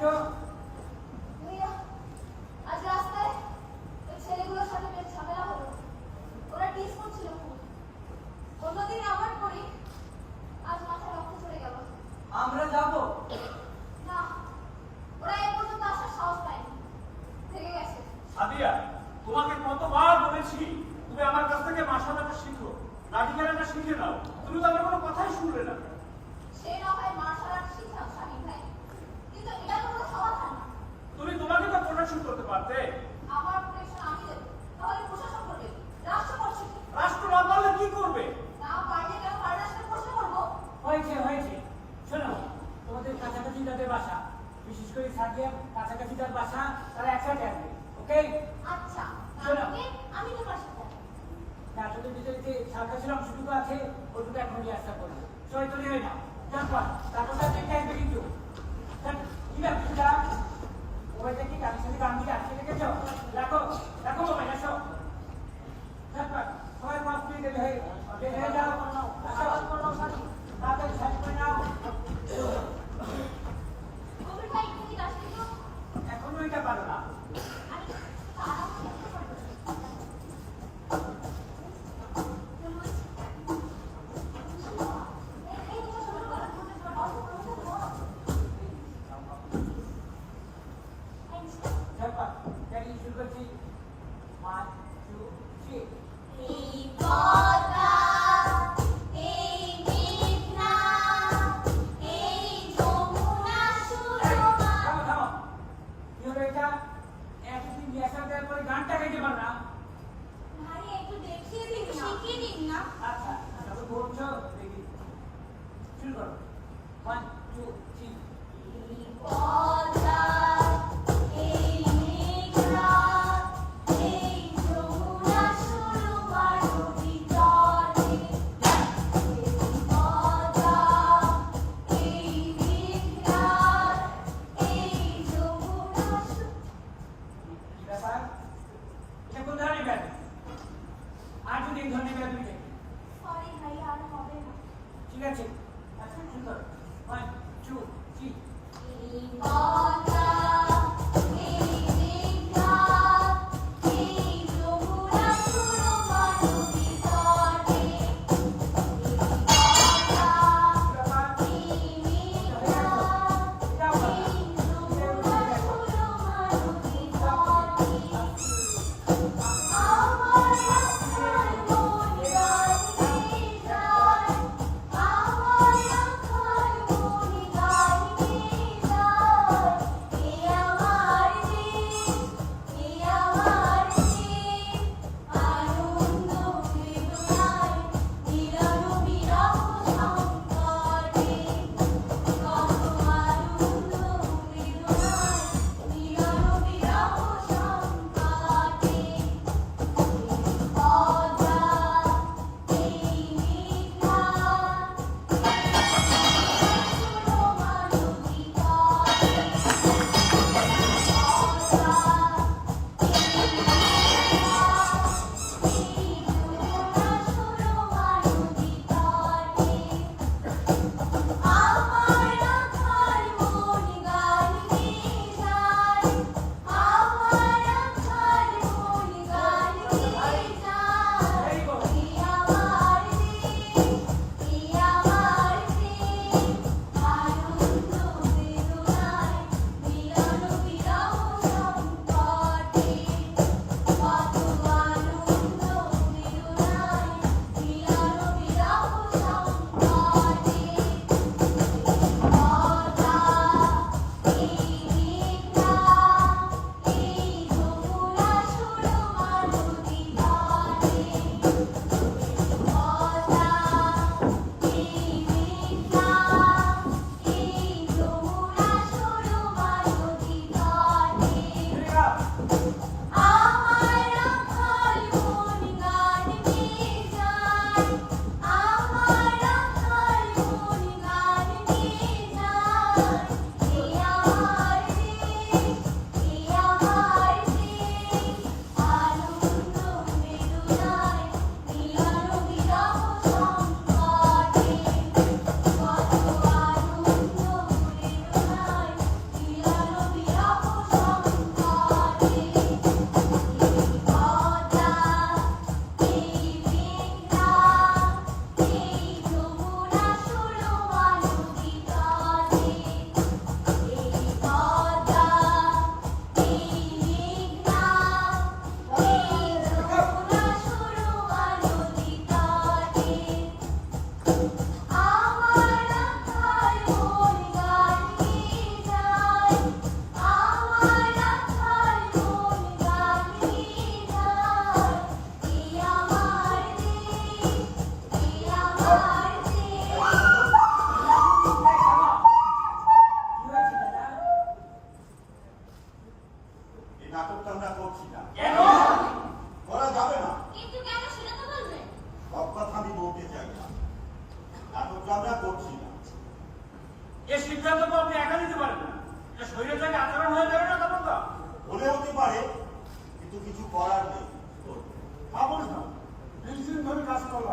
তো আজ রাস্তায় ওই ছেলেগুলোর সাথে বেশ ঝামেলা হলো। ওরা টিস করছিল খুব। অন্যদিন আমার করি, আজ মাথায় রক্ত চলে গেল। আমরা যাব না, ওরা এ পর্যন্ত আসার সাহস পায়নি, থেকে গেছে। সাদিয়া, তোমাকে কতবার বলেছি তুমি আমার কাছ থেকে মার্শাল আর্ট শিখো, লাঠি খেলাটা শিখে নাও। তুমি তো আমার কোনো কথাই শুনলে না। সে না হয় মার্শাল আর্ট শিখাও স্বামী ভাই, কিন্তু এটা তো কোনো সমাধান না। তুমি তোমাকে তো প্রোটেকশন করতে পারতে। আমার প্রোটেকশন আমি দেবো, তাহলে প্রশাসন করবে, রাষ্ট্র করছে কি? রাষ্ট্র না পারলে কি করবে? না পারলে কেন রাষ্ট্রের প্রশ্ন করবো? হয়েছে হয়েছে। শোনো, তোমাদের কাছাকাছি যাদের বাসা, বিশেষ করে সাদিয়ার কাছাকাছি যার বাসা, তারা একসাথে আসবে। ওকে? আচ্ছা, শোনো। তাহলে আমি তোমার সাথে যাবো। নাটকের ভিতরে যে সার্কাসের অংশটুকু আছে ওটুকু এখনই আশা করবো। সবাই তৈরি হয়ে নাও। তারপর তারপর দেখতে আসবে কিন্তু। কি ব্যাপারটা? মোবাইলটা কি কানের সাথে গান দিয়ে আটকে রেখেছ? রাখো রাখো মোবাইল, আসো। তারপর সবাই মাস্ক দিয়ে দেবে, বের হয়ে যাও। আসো, তাড়াতাড়ি শাড়ি পরে নাও। কবির ভাই তুমি আসবে তো? এখনো এটা পারো না। আমি আরাম করতে পারবো। তারপর গাড়ি শুরু করছি। 1 2 3। এই পদ্মা, এই মেঘনা, এই যমুনা সুরমা। থামো থামো। কি হলো এটা? একদিন রিহার্সাল দেওয়ার পরে গানটা গাইতে পারো না? ভাই একটু দেখিয়ে দিন, শিখিয়ে দিন না। আচ্ছা, তবে বলছো দেখি। শুরু করো। 1 2 3। এই পদ্মা, এই মেঘনা, এই যমুনা সুরমা নদী চলে। এই পদ্মা, এই মেঘনা, এই যমুনা কি ব্যাপার? এটা কোন ধরনের ব্যাপার? আর যদি এই ধরনের ব্যাপার দেখি। সরি ভাই, আর হবে না। ঠিক আছে, আচ্ছা শুরু করো। 1 2 3। এই পদ্মা, এই মেঘনা, এই যমুনা সুরমা নদী চলে। এই পদ্মা, ব্যাপার এই মেঘনা, এই যমুনা সুরমা নদী চলে। আমার রাস্তার মন গান গেয়ে যায়, আমার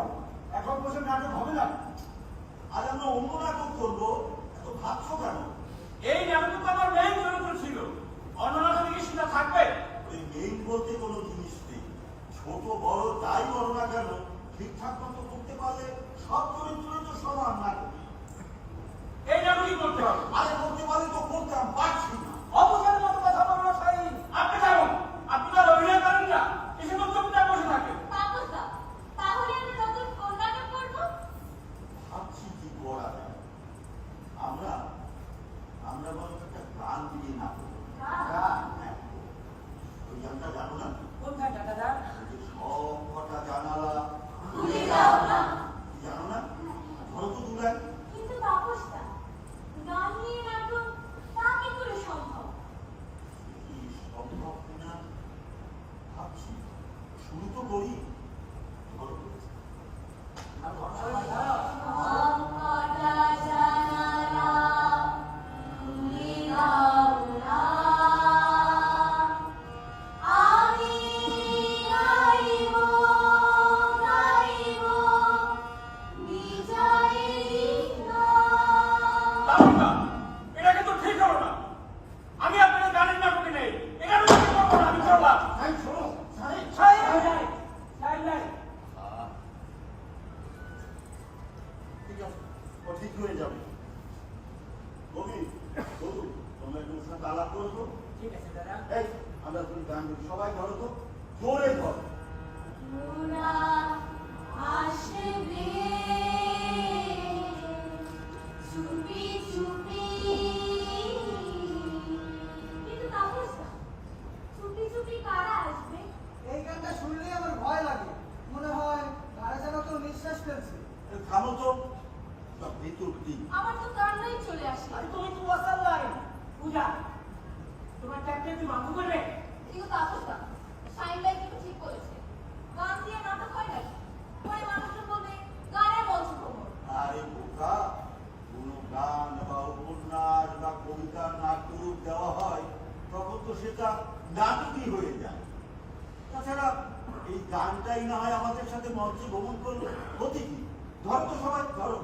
হয়, এখন বসে নাটক হবে না। আজ আমরা অন্য নাটক করবো, এত ভাবছো কেন? এই নাটক তো আমার মেইন চরিত্র ছিল, অন্য নাটকে কি সেটা থাকবে? ওই মেইন বলতে কোনো জিনিস নেই, ছোট বড় যাই বলো না কেন ঠিকঠাক মতো করতে পারলে সব চরিত্র তো সমান নাটক। এই নাটকই করতে হবে। আরে করতে পারলে তো করতাম, পারছি না। অবসরের মতো কথা বলবো না শাহিন। আপনি থাকুন, আপনি তো আর অভিনয় করেন না, এসে তো চুপচাপ বসে থাকেন। তাপসদা, তাহলে আমরা নতুন কোন নাটক করবো? ভাবছি কি করা যায়। আমরা আমরা বরং একটা গান দিয়ে নাটক। গান? হ্যাঁ, ওই গানটা জানো না? কোন গানটা দাদা? ওই যে সব কটা জানালা খুলে দাও না। জানো না? ধরো তো দু লাইন। কিন্তু তাপসদা, গান নিয়ে নাটক তা কি করে সম্ভব? কি সম্ভব কিনা ভাবছি, শুরু তো করি। ধরো কটা জানালা খুলে দাও না, আমি গাইব গাইব বিজয়ের গান। তাহলে এটা কিন্তু ঠিক হলো না। আমি আপনাদের গানের নাটকে নেই, এটা আমি ঠিক করবো না, আমি চললাম। শাহিন, শোনো, শাহিন। শাহিন নাই, শাহিন নাই। ঠিক আছে, ও ঠিক হয়ে যাবে। কবি, বলুন, তোমরা একটু ওর সাথে আলাপ করো তো। ঠিক আছে দাদা। এই, আমরা তুমি গান করি, সবাই ধরো তো, জোরে ধরো। মোরা আসবে চুপি চুপি। কিন্তু তাপসদা, চুপি চুপি কারা আসবে? এই গানটা শুনলেই আমার ভয় লাগে, মনে হয় কারা যেন কেউ নিঃশ্বাস ফেলছে। এই থামো তো, সব বিতর্কি। আমার তো কান্নাই চলে আসে। আর তুমি তো ওয়াসাল লাইন। পূজা, তোমার ট্যাবলেট কি বন্ধ করবে? কিন্তু তাপসদা, শাইন ভাই কিন্তু ঠিক বলেছে, গান দিয়ে নাটক হয় নাকি? পরে মানুষজন বলবে গানের মঞ্চ ভ্রমণ। আরে বোকা, কোনো গান বা উপন্যাস বা কবিতার নাট্যরূপ দেওয়া হয়, তখন তো সেটা নাটকই হয়ে যায়। তাছাড়া এই গানটাই না হয় আমাদের সাথে মঞ্চে ভ্রমণ করলো, ক্ষতি কি? ধরো তো সবাই, ধরো।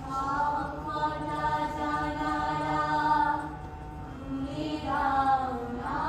সব কটা জানালা খুলে দাও না,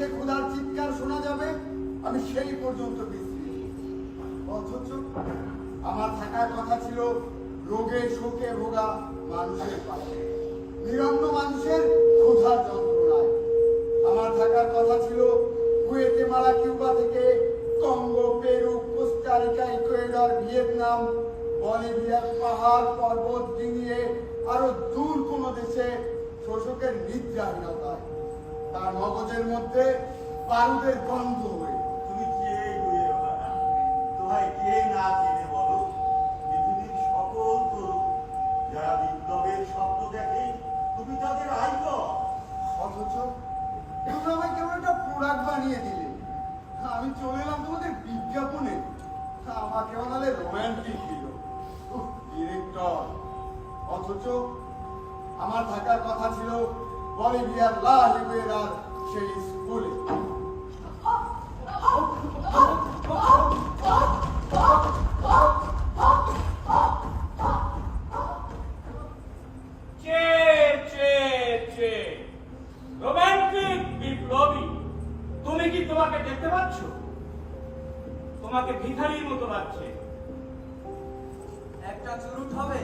থেকে ক্ষুধার চিৎকার শোনা যাবে, আমি সেই পর্যন্ত বিশ্রী। অথচ আমার থাকার কথা ছিল রোগে শোকে ভোগা মানুষের পাশে, নিরন্ন মানুষের ক্ষুধার যন্ত্রণায়। আমার থাকার কথা ছিল গুয়েতেমালা, কিউবা থেকে Congo, Peru, Costa Rica, Ecuador, Vietnam, বলিভিয়ার পাহাড় পর্বত ডিঙিয়ে আরো দূর কোনো দেশে শোষকের নিদ্রাহীনতায়, তার মগজের মধ্যে বারুদের গন্ধ হয়ে। তুমি কে গুয়ে বাবা? তোমায় কে না চিনে বলো? পৃথিবীর সকল তরুণ যারা বিপ্লবের স্বপ্ন দেখে, তুমি তাদের আইকন। অথচ তুমি আমায় কেমন একটা প্রোডাক্ট বানিয়ে দিলে। আমি চলে এলাম তোমাদের বিজ্ঞাপনে, আমাকে বানালে রোম্যান্টিক দিল ডিরেক্টর। অথচ আমার থাকার কথা ছিল বলিভিয়ার লা হিগুয়েরার সেই স্কুলে। রোমান্টিক বিপ্লবী, তুমি কি তোমাকে দেখতে পাচ্ছ? তোমাকে ভিখারির মতো লাগছে। একটা চুরুট হবে?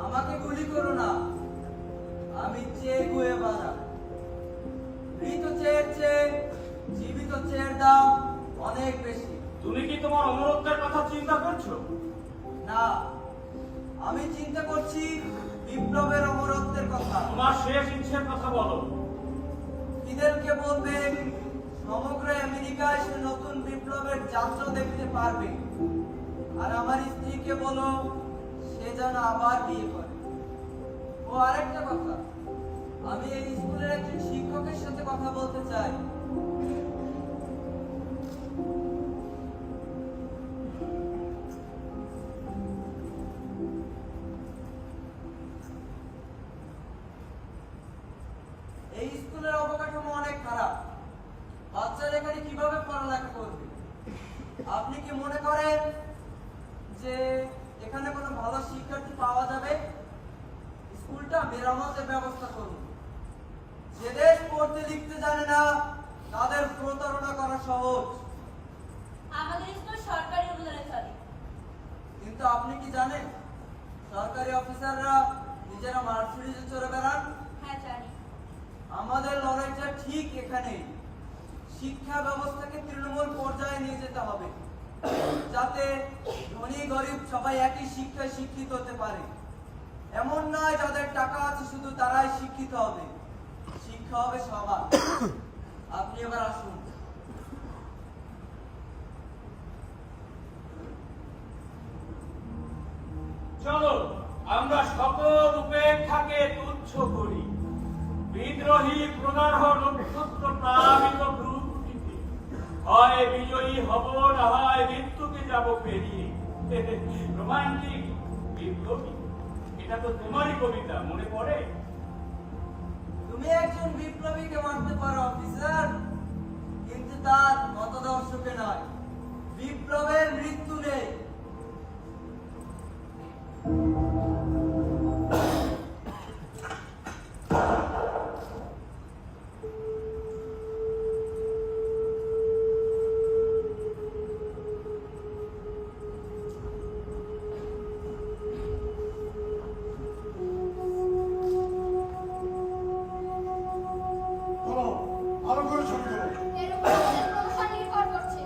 আমাকে গুলি করো না, আমি চে গুয়েভারা। মৃত চেয়ের চেয়ে জীবিত চেয়ের দাম অনেক বেশি। তুমি কি তোমার অমরত্বের কথা চিন্তা করছো? না, আমি চিন্তা করছি বিপ্লবের অমরত্বের কথা। তোমার শেষ ইচ্ছের কথা বলো। ফিদেলকে বলবে সমগ্র আমেরিকায় সে নতুন বিপ্লবের যাত্রা দেখতে পারবে, আর আমার স্ত্রীকে বলো সে যেন আবার বিয়ে করে। ও আরেকটা কথা, আমি এই স্কুলের একজন শিক্ষকের সাথে কথা বলতে চাই। এই স্কুলের অবকাঠামো অনেক খারাপ। বাচ্চারা এখানে কিভাবে পড়ালেখা করবে? আপনি কি মনে করেন যে এখানে কোনো ভালো শিক্ষার্থী পাওয়া যাবে? স্কুলটা মেরামতের ব্যবস্থা করুন। যে দেশ পড়তে লিখতে জানে না তাদের প্রতারণা করা সহজ। আমাদের স্কুল সরকারি অনুদানে চলে। কিন্তু আপনি কি জানেন সরকারি অফিসাররা নিজেরা মার্সিডিজে চড়ে বেড়ান? হ্যাঁ জানি। আমাদের লড়াইটা ঠিক এখানেই। শিক্ষা ব্যবস্থাকে তৃণমূল পর্যায়ে নিয়ে যেতে হবে, যাতে ধনী গরিব সবাই একই শিক্ষায় শিক্ষিত হতে পারে। এমন নয় যাদের টাকা আছে শুধু তারাই শিক্ষিত হবে, শিক্ষা হবে সবার। আপনি এবার আসুন। চলো আমরা সকল উপেক্ষাকে তুচ্ছ করি। বিদ্রোহী প্রদাহ নক্ষত্র প্লাবিত ভ্রুকুটিতে হয় বিজয়ী হব, না হয় মৃত্যুকে যাব পেরিয়ে। রোমান্টিক বিপ্লবী, এটা তো তোমারই কবিতা, মনে পড়ে? তুমি একজন বিপ্লবীকে মারতে পারো অফিসার, কিন্তু তার মতদর্শকে নয়। বিপ্লবের মৃত্যু নেই। চলো ভালো করে ছবি তোলো। এর উপর আমাদের প্রমোশন নির্ভর করছে।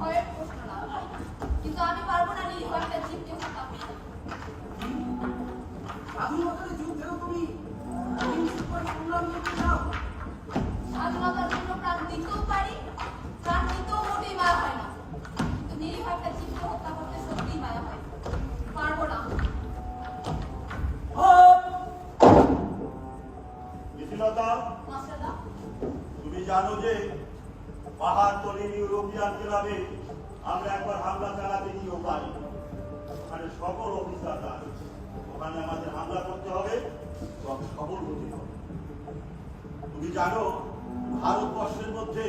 ভয়ের প্রশ্ন না কিন্তু আমি পারবো না নিরীহ একটা জীবকে হত্যা করতে। স্বাধীনতার জন্য প্রাণ দিতেও পারি, প্রাণ দিতেও মোটেই মায়া হয় না, কিন্তু নিরীহ একটা জীবকে হত্যা করতে সত্যিই মায়া হয়। পারবো না। মিথিলতা, মাস্টারদা, তুমি জানো যে পাহাড়তলির ইউরোপিয়ান ক্লাবে আমরা একবার হামলা চালাতে গিয়েও পারি। ওখানে সকল অফিসাররা আছে। ওখানে আমাদের হামলা করতে হবে এবং সফল হতে হবে। তুমি জানো ভারতবর্ষের মধ্যে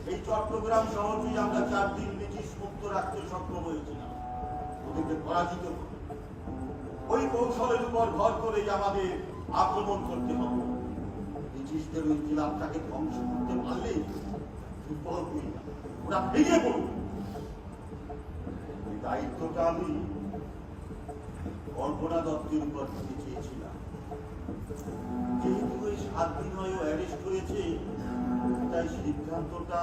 এই চট্টগ্রাম শহরটি আমরা 4 দিন ব্রিটিশ মুক্ত রাখতে সক্ষম হয়েছিলাম, ওদেরকে পরাজিত করে। ওই কৌশলের উপর ভর করেই আমাদের আক্রমণ করতে হবে। ব্রিটিশদের ওই ক্লাবটাকে ধ্বংস করতে পারলেই দুর্বল হয়ে যাবে, ওরা ভেঙে পড়বে। ওই দায়িত্বটা আমি কল্পনা দত্তের উপর দিতে চেয়েছিলাম। যেহেতু ওই 7 দিন হয় অ্যারেস্ট হয়েছে, তাই সিদ্ধান্তটা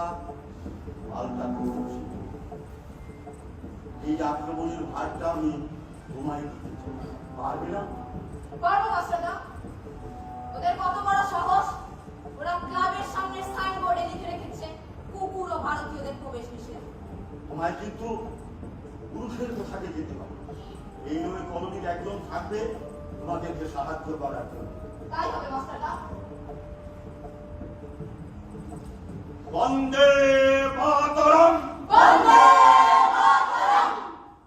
পাল্টাতে হচ্ছে। এই আক্রমণের ভারটা আমি তোমায় দিতে চাই, পারবে না? পারবো মাস্টারদা। ওদের কত বড় সাহস! ওরা ক্লাবের সামনে সাইনবোর্ডে লিখে রেখেছে কুকুর ও ভারতীয়দের প্রবেশ নিষেধ। তোমায় কিন্তু পুরুষের পোশাকে যেতে হবে। এই নয় কলোনির একজন থাকবে তোমাদেরকে সাহায্য করার জন্য। তাই হবে মাস্টারদা। বন্দে মাতরম। বন্দে মাতরম!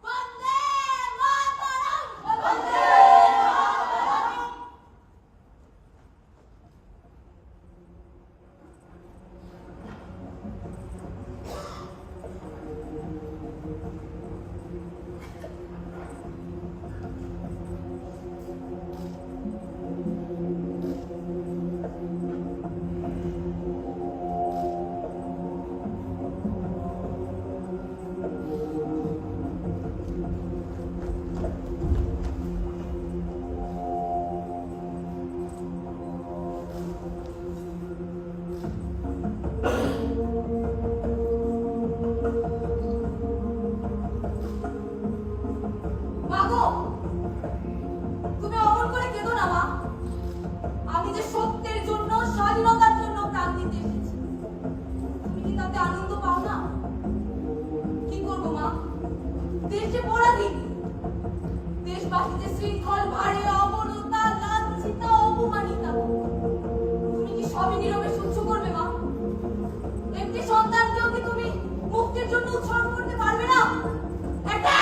বন্দে মাতরম! বন্দে মাতরম! মাগো, তুমি অমন করে কেঁদো না মা। আমি যে সত্যের জন্য, স্বাধীনতার জন্য প্রাণ দিতে এসেছি। তুমি কি তাতে আনন্দ পাও না? কি করবো মা? দেশ যে পরাধীন, দেশবাসী যে শৃঙ্খল ভারে অবনতা, লাঞ্ছিতা, অপমানিতা। তুমি কি সবই নীরবে সহ্য করবে মা? একটি সন্তানকেও কি তুমি মুক্তির জন্য উৎসর্গ করতে পারবে না? একটা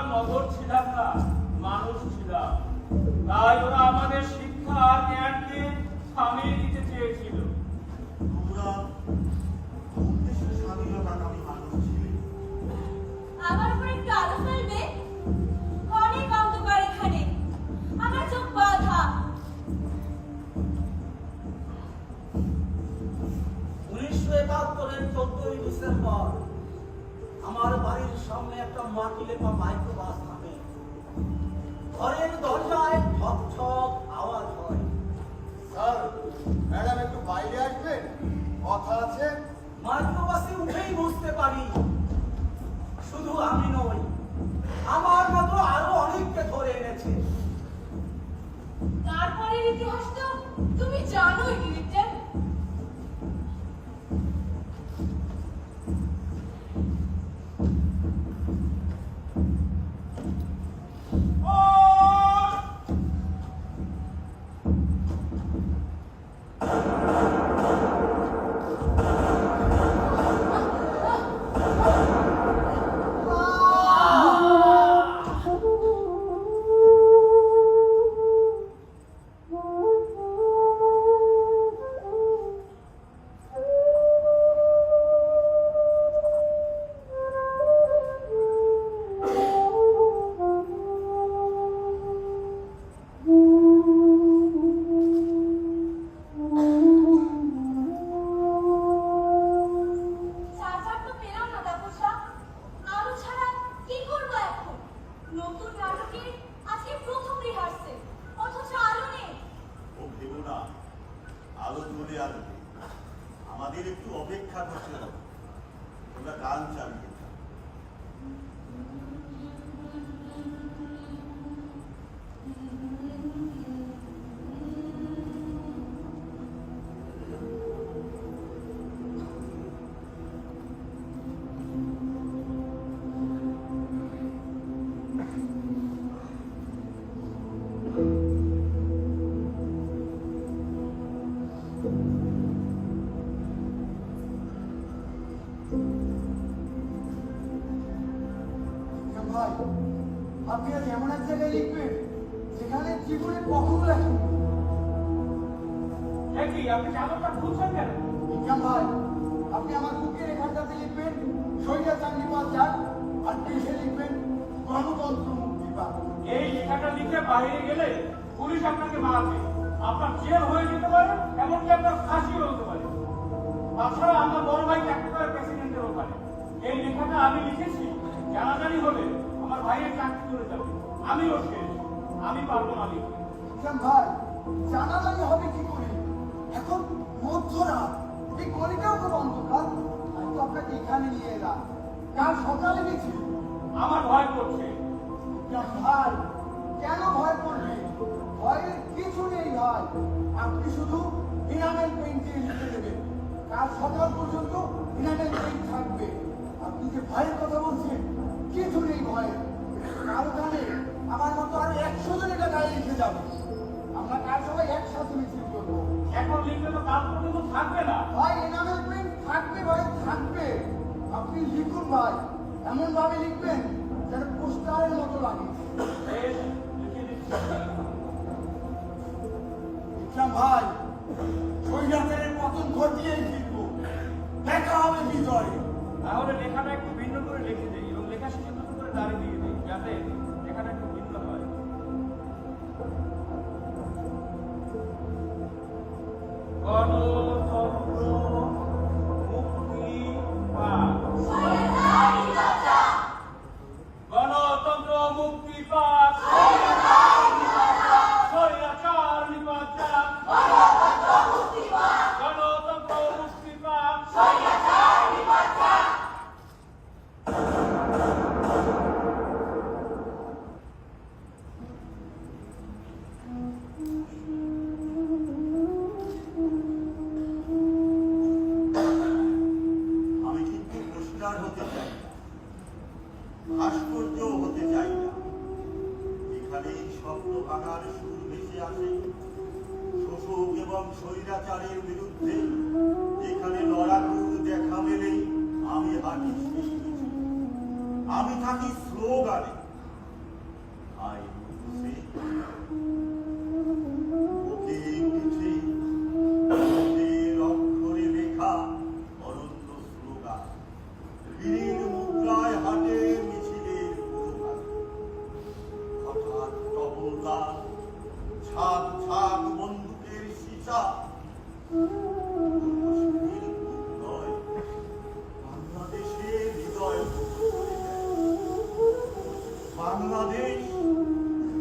আর নগর ছিলাম না, মানুষ ছিলাম। তাই ওরা আমাদের শিক্ষা আর জ্ঞানকে থামিয়ে দিতে চেয়েছিল। তোমরা কোন দেশের স্বাধীনতাকামী মানুষ ছিলে? আমার উপর একটু আলো ফেলবে? অনেক অন্ধকার এখানে, আমার চোখ বাঁধা। 1971-এর 14ই ডিসেম্বর আমার বাড়ির সামনে একটা মাটি লেপা মাইক্রোবাস থাকে। ঘরের দরজায় ঠক ঠক আওয়াজ হয়। স্যার, ম্যাডাম একটু বাইরে আসবেন, কথা আছে। মাইক্রোবাসে উঠেই বুঝতে পারি শুধু আমি নই, আমার মতো আরো অনেককে ধরে এনেছে। তারপরের ইতিহাস তো তুমি জানোই, ডিরেক্টর। চার্জার তো পেলাম না তাপসা। আলো ছাড়া কি করবো এখন? নতুন নাটকের আজকে প্রথম রিহার্সেল, অথচ আলো নেই। ও ভেবো না, আলো চলে আসবে। আমাদের একটু অপেক্ষা করতে হবে। তোমরা গান চালিয়ে যাও। ভাই, আপনি আজ এমন এক জায়গায় লিখবেন যেখানে জীবনে কখনো লেখেন। কি আপনি চাদরটা খুলছেন কেন? বিক্রম ভাই, আপনি আমার বুকের এখানটাতে লিখবেন স্বৈরাচার নিপাত যাক, আর দেশে লিখবেন গণতন্ত্র মুক্তি পাক। এই লেখাটা লিখে বাইরে গেলে পুলিশ আপনাকে মারবে, আপনার জেল হয়ে যেতে পারে, এমনকি আপনার ফাঁসিও হতে পারে। তাছাড়া আমার বড় ভাই চাকরি করে প্রেসিডেন্টের ওখানে। এই লেখাটা আমি লিখেছি, জানাজানি হলে আমার ভাইয়ের চাকরি চলে যাবে, আমিও শেষ, আমি পারবো না লিখতে। বিক্রম ভাই, জানাজানি হবে কি করে? এখন মধ্যরাত, এই গলিটাও তো অন্ধকার। আমি তো আপনাকে এখানে নিয়ে এলাম, কাল সকালে গেছি। আমার ভয় করছে। বিক্রম ভাই, কেন ভয় করবে? ভয়ের কিছু নেই ভাই। আপনি শুধু ইনামেল পেইন্টে লিখে দেবেন, কাল সকাল পর্যন্ত ইনামেল পেইন্ট থাকবে। আপনি যে ভয়ের কথা বলছেন, কিছু নেই ভয়ের। কাল গানে আমার মতো আরো 100 জন এটা গায়ে লিখে যাবে। আমরা কাল সবাই একসাথে মিছিল করবো। এখন লিখলে তো কাল পর্যন্ত থাকবে না। ভাই, এনামেল পেইন্ট থাকবে ভাই, থাকবে। আপনি লিখুন ভাই, এমন ভাবে লিখবেন যেন পোস্টারের মতো লাগে। বেশ, লিখে দিচ্ছি। বিক্রম ভাই, স্বৈরাচারের পতন ঘটিয়েই ফিরবো। দেখা হবে বিজয়। তাহলে লেখাটা একটু ভিন্ন করে লিখে দিই এবং লেখা শেষে দুটো করে দাঁড়িয়ে দিয়ে দিই, যাতে লেখাটা একটু ভিন্ন হয়। গণতন্ত্র মুক্তি পাক। গণতন্ত্র মুক্তি পাক। স্বৈরাচার নিপাত যাক। গণতন্ত্র মুক্তি পাক। আমি কিন্তু পোস্টার হতে চাই না, ভাস্কর্য হতে চাই না। এখানে স্বপ্ন ভাঙার সুর ভেসে আসে শোষক এবং স্বৈরাচারের বিরুদ্ধে। এখানে লড়াকুর দেখা মেলে আমি হাঁটি শেষ মিছিল। আমি থাকি স্লোগানে, ভালোবাসা মুর্শিদের বুক নয়, বাংলাদেশের হৃদয় মুখর করে দেয়। বাংলাদেশ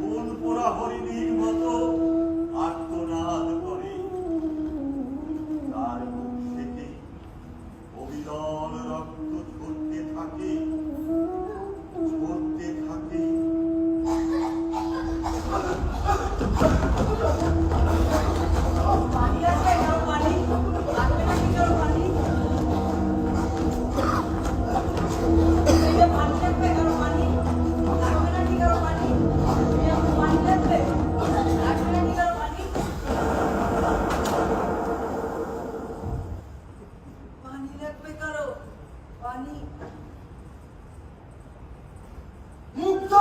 মন পোড়া হরিণীর মতো আর্তনাদ করে, তার মুখ থেকে অবিরল রক্ত ঝরতে থাকে, ঝরতে থাকে। পানি আছে কারো পানি লাগবে নাকি কারো পানি এই যে পানি লাগবে কারো পানি লাগবে নাকি কারো পানি এই আমার পানি লাগবে নাকি কারো পানি পানি লাগবে কারো পানি মুক্ত!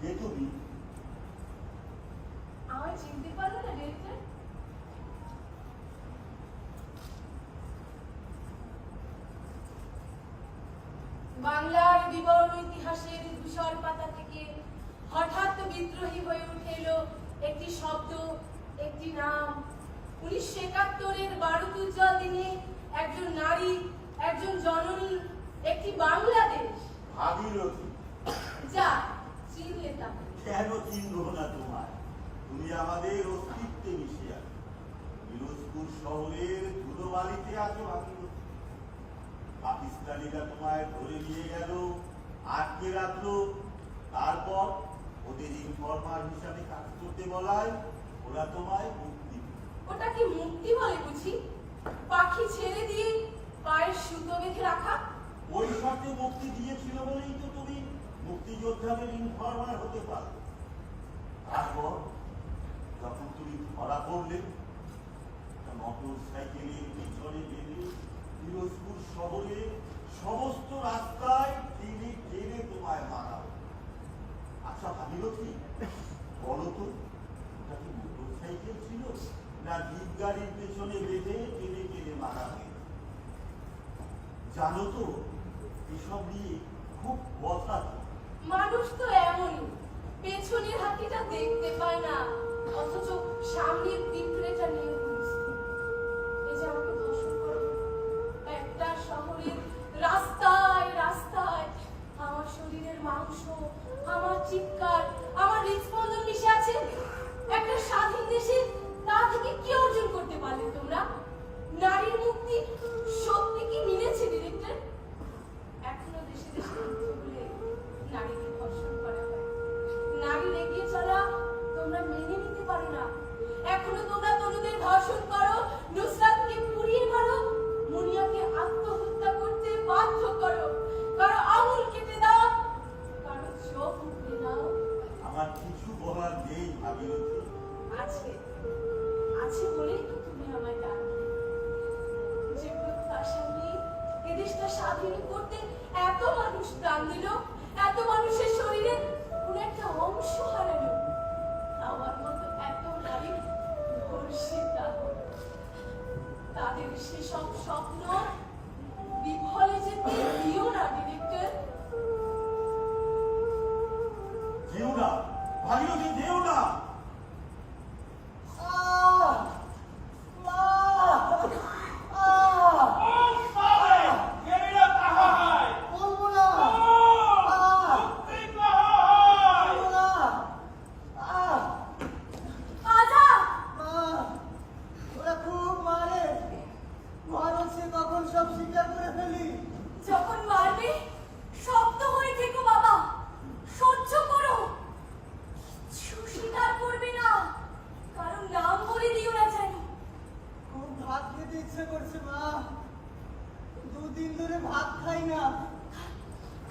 কে তুমি? আমায় চিনতে পারো না ডিরেক্টর বাংলার বিবর্ণ ইতিহাসের ধূসর পাতা থেকে হঠাৎ বিদ্রোহী হয়ে উঠে এলো একটি শব্দ একটি নাম 1971-এর বারুদুজ্জ্বল দিনে একজন নারী একজন জননী একটি বাংলাদেশ ভাগীরথী। যা চিনলে তাকে কেন চিনব না তোমায়? তুমি আমাদের অস্তিত্বে মিশে আছো। পিরোজপুর শহরের ধুলোবালিতে আছো ভাগীরথী। পাকিস্তানিরা তোমায় ধরে নিয়ে গেল, আটকে রাখলো, তারপর ওদের ইনফরমার হিসাবে কাজ করতে বলায় ওরা তোমায় মুক্তি দিল। ওটা কি মুক্তি বলে বুঝি পাখি ছেড়ে দিয়ে পায়ের সুতো বেঁধে রাখা ওই শর্তে মুক্তি দিয়েছিল বলেই তো তুমি মুক্তিযোদ্ধাদের ইনফরমার হতে পারো। তারপর যখন তুমি ধরা পড়লে, মোটর সাইকেলের পিছনে বেঁধে পিরোজপুর শহরে সমস্ত রাস্তায় টেনে টেনে তোমায় মারা হলো। আচ্ছা ভাগীরথী, বলো তো, ওটা কি মোটর সাইকেল ছিল না জিপ গাড়ির পেছনে বেঁধে টেনে টেনে মারা হয়েছে? জানো তো, এসব নিয়ে খুব কথা চলে। মানুষ তো এমনই পেছনের হাতিটা দেখতে পায় না অথচ সামনের পিঁপড়েটা নিয়ে ঘুরছে এই যে আমাকে ধর্ষণ করো একটা শহরের রাস্তায় রাস্তায় আমার শরীরের মাংস আমার চিৎকার আমার হৃদস্পন্দন মিশে আছে একটা স্বাধীন দেশে তা থেকে কি অর্জন করতে পারলে তোমরা নারীর মুক্তি সত্যি কি মিলেছে ডিরেক্টর এখনো দেশে দেশে যুদ্ধ বলে নারীকে ধর্ষণ করা হয় নারীর এগিয়ে চলা তোমরা মেনে নিতে পারো না এখনো তোমরা তরুণদের ধর্ষণ করো নুসরাতকে পুড়িয়ে মারো মুনিয়াকে আত্মহত্যা করতে বাধ্য করো কারো আঙুল কেটে দাও কারো চোখ উপড়ে দাও আমার কিছু বলার নেই ভাগীরথী। আছে আছে বলেই তো তুমি আমায় ডাকলে যে প্রত্যাশা নিয়ে এদেশটা স্বাধীন করতে এত মানুষ প্রাণ দিল এত মানুষের শরীরে কোন একটা অংশ হারালো আমার মতো এত নারী ধর্ষিতা হলো তাদের সেসব স্বপ্ন বিফলে যেতে দিও না ডিরেক্টর যেও না ভাগীরথী, যেও না। বলবো না! আজা ওরা খুব মারে, ভয় হচ্ছে কখন সব স্বীকার করে ফেলি। যখন মারবে শক্ত হয়ে থেকো বাবা সহ্য করো কিচ্ছু স্বীকার করবে না কারণ নাম বলে দিও না জানি খুব ভাত খেতে ইচ্ছে করছে মা, দুদিন ধরে ভাত খাই না।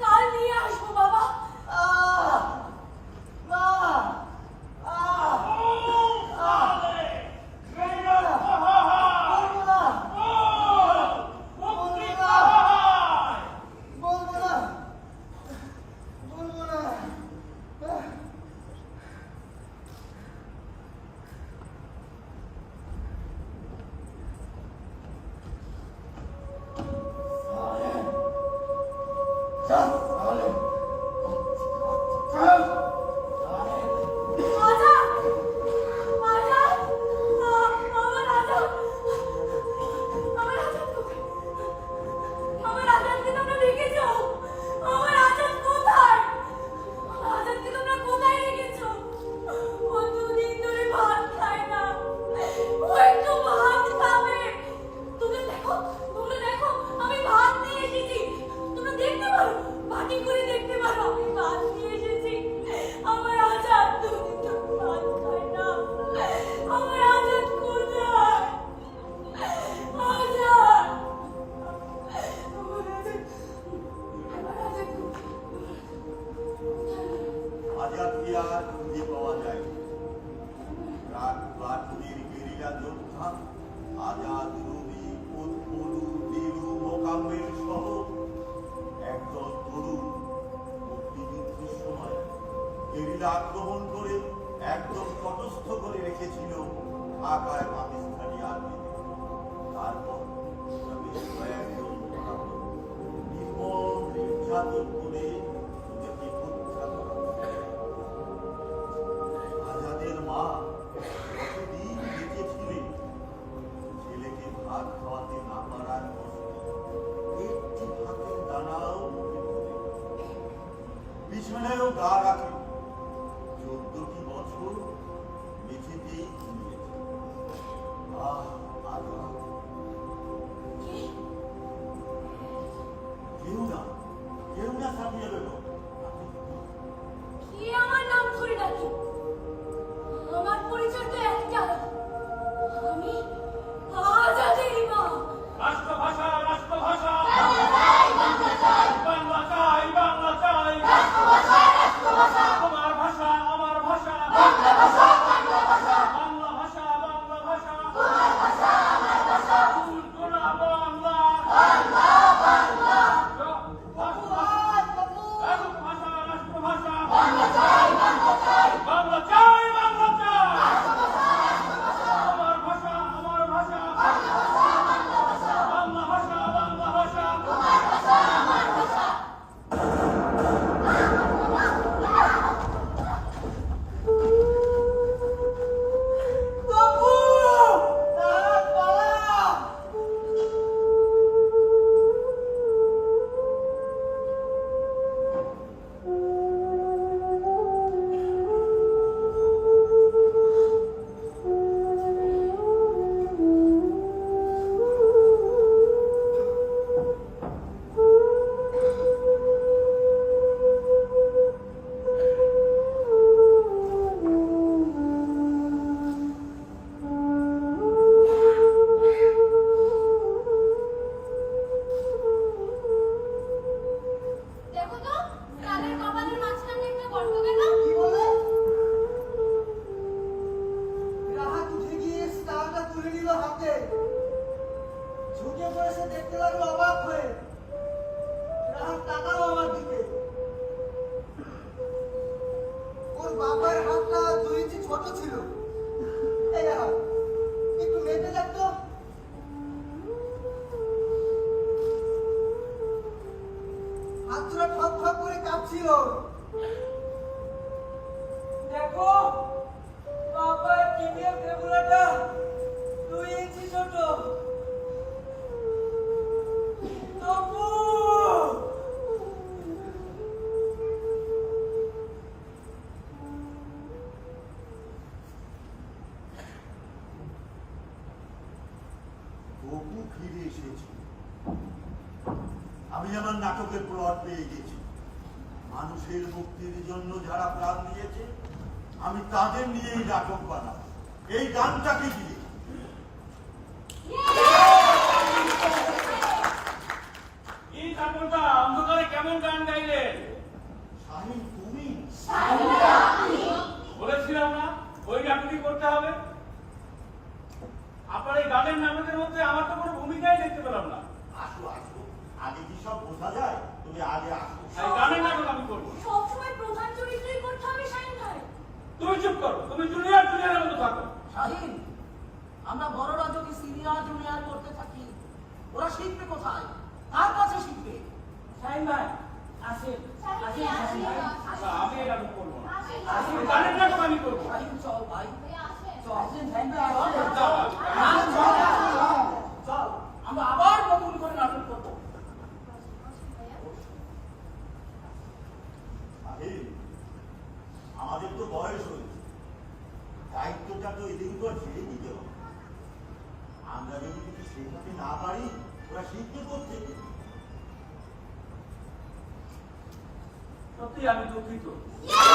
কাল নিয়ে আসবো বাবা আহ! মা! আহ! আহ! বলবো না! বলবো না! চল তাহলে চল আজাদ! আজাদ! আমার আজাদ! আমার আজাদ কোথায়? আমার আজাদকে তোমরা রেখেছো? আমার আজাদ কোথায়? আজাদকে তোমরা কোথায় রেখেছো? ও দুদিন ধরে ভাত খায় না। ও একটু ভাত খাবে। তোমরা দেখো, আমি ভাত নিয়ে এসেছি। তোমরা দেখতে পারো, বাটি করে দেখতে পারো, আমি ভাত নিয়ে এসেছি। আমার আজাদ দুদিন ধরে ভাত খায় না। আমার আজাদ কোথায়? আজাদ! আমার আজাদ কোথায়? আজাদকে আর খুঁজে পাওয়া যায় রাত বাটুদের গেরিলা যোদ্ধা আজাদ, রবি, উৎপলু, নীলু, মোকাম্মেল সহ একদল তরুণ মুক্তিযুদ্ধের সময় গেরিলা আক্রমণ করে একদম তটস্থ করে রেখেছিল ঢাকায় পাকিস্তানি আর্মিদের। তারপর তারা বেশ কয়েকজন ধরা হলো। নির্মম নির্যাতন করে ওদেরকে হত্যা করা হলো। আজাদের মা কতদিন বেঁচে ছিলেন ছেলেকে ভাত খাওয়াতে না পারার কষ্টে একটু ভাতের দানাও মুখে ঢোকে না। বিছানায়ও গা রাখে 14টি বছর মেঝেতেই ঘুমিয়েছে। আজাদ কেউ না সামিয়া বেগম। কি আমার নাম ধরে ডাকি? আমার পরিচয় তো একটা, আমি আজাদের মা। রাষ্ট্রভাষা রাষ্ট্রভাষা বাংলা চাই বাংলা চাই আমার ভাষা আমার ভাষা বাংলা ভাষা বাংলা ভাষা উর্দুরা বাংলা রাষ্ট্রভাষা রাষ্ট্রভাষা বাংলা চাই বাংলা চাই আমার ভাষা আমার ভাষা বাংলা ভাষা বাংলা ভাষা বাবু! রাত পালা! দেখো তো, কানের কপালের মাঝখানে একটা গর্ত কেন? কি বলে? রাহাত উঠে গিয়ে স্টারটা তুলে নিল হাতে। ঝুঁকে পড়েছে দেখতে লাগলো অবাক হয়ে। রাহাত তাকালো আমার দিকে। ওর বাবার হাতটা 2 ইঞ্চি ছোট ছিল। এই রাহাত, একটু মেপে দেখ তো। হাত দুটো ঠক ঠক করে কাঁপছিল। দেখো, বাবার কিডনির ফেবুলাটা 2 ইঞ্চি ছোট। তবু তবু ফিরে এসেছি। আমি আমার নাটকের প্লট পেয়ে গেছি। মানুষের মুক্তির জন্য যারা প্রাণ দিয়েছে আমি তাদের নিয়েই নাটক বানাবো, এই গানটাকে দিয়ে। এই ঠাকুরটা অন্ধকারে কেমন গান গাইলেন? শাহিন তুমি? বলেছিলাম না ওই গানটি করতে হবে। আপনার এই গানের নাটকের মধ্যে আমার তো কোনো ভূমিকাই দেখতে পেলাম না। আসো আসো, আগে কি সব বোঝা যায়? তুমি আগে আসো। এই গানের নাটক আমি করবো। সবসময় প্রধান চরিত্রই করতে হবে শাহিন ভাই। তুমি চুপ করো, তুমি জুনিয়রের মতো থাকো। শাহিন, আমরা বড়রা যদি সিনিয়র জুনিয়র করতে থাকি, ওরা শিখবে কোথায়? কার কাছে শিখবে? শাহিন ভাই, আসেন আসেন শাসি ভাই আচ্ছা, আমি এটা করবো না গানের নাটক আমি করবো চল ভাই চল আসেন ভাই চল আমরা আবার নতুন করে নাটক করবো আহিল, আমাদের তো বয়স হয়েছে, দায়িত্বটা তো এদের উপর ছেড়ে দিতে হবে। আমরা যদি কিছু শেখাতে না পারি, ওরা শিখতে করছে। সত্যি আমি দুঃখিত। Yeah!